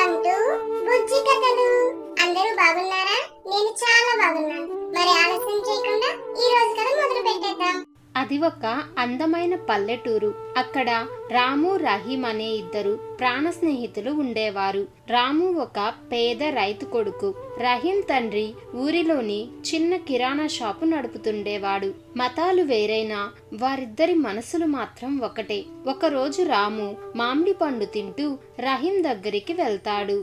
Welcome to బుజ్జి కథలు. అందరూ బాగున్నారా? నేను చాలా బాగున్నాను. మరి ఆలస్యం చేయకుండా ఈ రోజు కథ మొదలు పెట్టేద్దాం. అది ఒక అందమైన పల్లెటూరు. అక్కడ రాము రహీం అనే ఇద్దరు ప్రాణ స్నేహితులు ఉండేవారు. రాము ఒక పేద రైతు కొడుకు. రహీం తండ్రి ఊరిలోని చిన్న కిరాణా షాపు నడుపుతుండేవాడు. మతాలు వేరైనా వారిద్దరి మనసులు మాత్రం ఒకటే. ఒకరోజు రాము మామిడి పండు తింటూ రహీం దగ్గరికి వెళ్తాడు.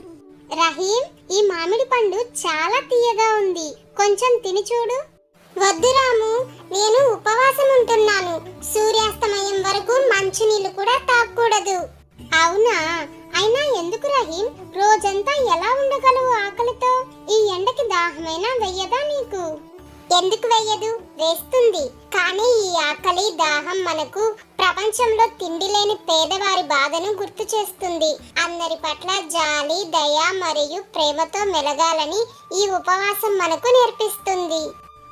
రహీం, ఈ మామిడి పండు చాలా తీయగా ఉంది, కొంచెం తిని చూడు. వద్దు రాము, నేను ఉపవాసం ఉంటున్నాను. సూర్యాస్తమయం వరకు మంచినీళ్ళు కూడా తాగకూడదు. అవునా? అయినా ఎందుకు రహీం, రోజంతా ఎలా ఉండగలవు ఆకలితో? ఈ ఎండకి దాహమైనా వెయ్యదా నీకు? ఎందుకు వెయ్యదు? వేస్తుంది. కానీ ఈ ఆకలి దాహం మనకు ప్రపంచంలో తిండి లేని పేదవారి బాధను గుర్తు చేస్తుంది. అందరి పట్ల జాలి, దయ మరియు ప్రేమతో మెలగాలని ఈ ఉపవాసం మనకు నేర్పిస్తుంది.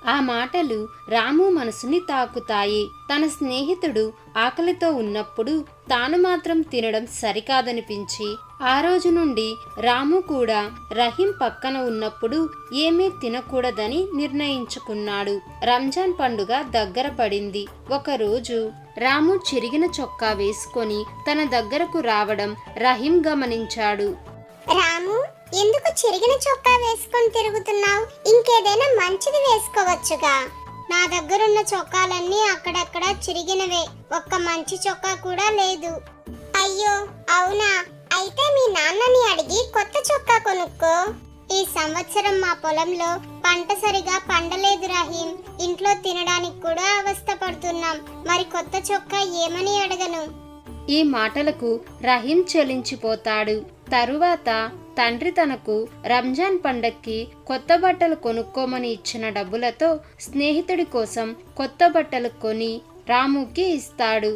ఆ మాటలు రాము మనసుని తాకుతాయి. తన స్నేహితుడు ఆకలితో ఉన్నప్పుడు తాను మాత్రం తినడం సరికాదనిపించి ఆ రోజు నుండి రాము కూడా రహీం పక్కన ఉన్నప్పుడు ఏమీ తినకూడదని నిర్ణయించుకున్నాడు. రంజాన్ పండుగ దగ్గర పడింది. ఒకరోజు రాము చిరిగిన చొక్కా వేసుకొని తన దగ్గరకు రావడం రహీం గమనించాడు. రాము, ఎందుకు చిరిగిన చొక్కా వేసుకొని తిరుగుతున్నావు? ఇంకేదైనా మంచిది వేసుకోవచ్చుగా. నా దగ్గరున్న చొక్కాలన్నీ అక్కడక్కడ చిరిగినవే, ఒక్క మంచి చొక్కా కూడా లేదు. అయ్యో అవునా? అయితే మీ నాన్నని అడిగి కొత్త చొక్కా కొనుక్కో. ఈ సంవత్సరం మా పొలంలో పంట సరిగా పండలేదు రహీం. ఇంట్లో తినడానికి కూడా అవస్థ పడుతున్నాం. మరి కొత్త చొక్కా ఏమని అడగను? ఈ మాటలకు రహీం చెలించిపోతాడు. తరువాత తండ్రి తనకు రంజాన్ పండక్కి కొత్త బట్టలు కొనుక్కోమని ఇచ్చిన డబ్బులతో స్నేహితుడి కోసం కొత్త బట్టలు కొని రాముకి ఇస్తాడు.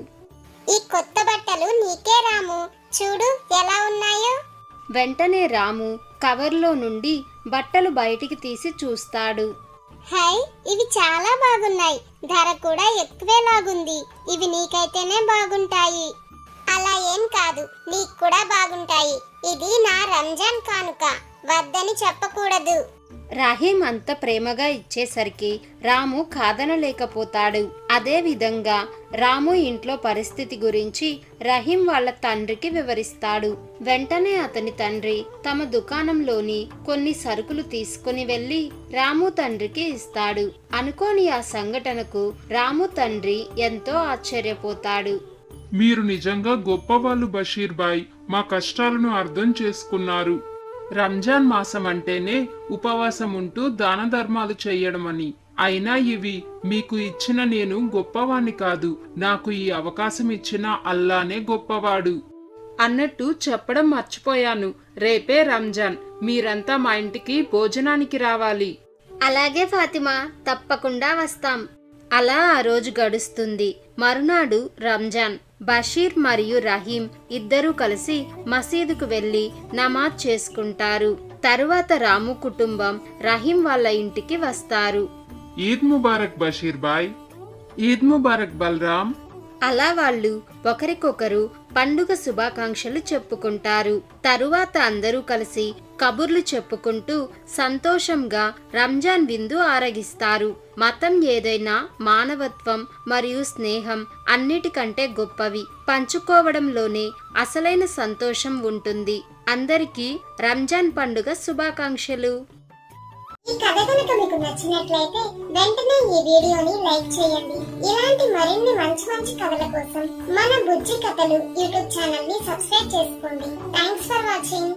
ఈ కొత్త బట్టలు నీకే రాము, చూడు ఎలా ఉన్నాయో. వెంటనే రాము కవర్లో నుండి బట్టలు బయటికి తీసి చూస్తాడు. హై, ఇవి చాలా బాగున్నాయి. ధర కూడా ఎక్కువే లాగుంది. ఇవి నీకైతేనే బాగుంటాయి. అలా ఏం కాదు, నీకు కూడా బాగుంటాయి. ఇది నా రంజాన్ కానుక, వద్దని చెప్పకూడదు. రహీం అంత ప్రేమగా ఇచ్చేసరికి రాము కాదనలేకపోతాడు. అదే విధంగా రాము ఇంట్లో పరిస్థితి గురించి రహీం వాళ్ళ తండ్రికి వివరిస్తాడు. వెంటనే అతని తండ్రి తమ దుకాణంలోని కొన్ని సరుకులు తీసుకుని వెళ్లి రాము తండ్రికి ఇస్తాడు. అనుకోని ఆ సంఘటనకు రాము తండ్రి ఎంతో ఆశ్చర్యపోతాడు. మీరు నిజంగా గొప్పవాళ్ళు బషీర్ బాయ్. మా కష్టాలను అర్థం చేసుకున్నారు. రంజాన్ మాసం అంటేనే ఉపవాసం ఉంటూ దాన ధర్మాలు చెయ్యడం అని. అయినా ఇవి మీకు ఇచ్చిన నేను గొప్పవాణ్ణి కాదు, నాకు ఈ అవకాశం ఇచ్చిన అల్లానే గొప్పవాడు. అన్నట్టు చెప్పడం మర్చిపోయాను. రేపే రంజాన్, మీరంతా మా ఇంటికి భోజనానికి రావాలి. అలాగే ఫాతిమా, తప్పకుండా వస్తాం. అలా ఆ రోజు గడుస్తుంది. మరునాడు రంజాన్. బషీర్ మరియు రహీం ఇద్దరూ కలిసి మసీదుకు వెళ్లి నమాజ్ చేసుకుంటారు. తరువాత రాము కుటుంబం రహీం వాళ్ళ ఇంటికి వస్తారు. ఈద్ ముబారక్ బషీర్ బాయ్. ఈద్ ముబారక్ బలరాం. అలా వాళ్ళు ఒకరికొకరు పండుగ శుభాకాంక్షలు చెప్పుకుంటారు. తరువాత అందరూ కలిసి కబుర్లు చెప్పుకుంటూ సంతోషంగా రంజాన్ విందు ఆరగిస్తారు. మతం ఏదైనా మానవత్వం మరియు స్నేహం అన్నిటికంటే గొప్పవి. పంచుకోవడంలోనే అసలైన సంతోషం ఉంటుంది. అందరికీ రంజాన్ పండుగ శుభాకాంక్షలు. ఈ కథ కనుక మీకు నచ్చినట్లయితే వెంటనే ఈ వీడియోని లైక్ చేయండి. ఇలాంటి మరిన్ని మంచి మంచి కథల కోసం మన బుజ్జి కథలు యూట్యూబ్ ఛానల్ ని సబ్స్క్రైబ్ చేసుకోండి. Thanks for watching.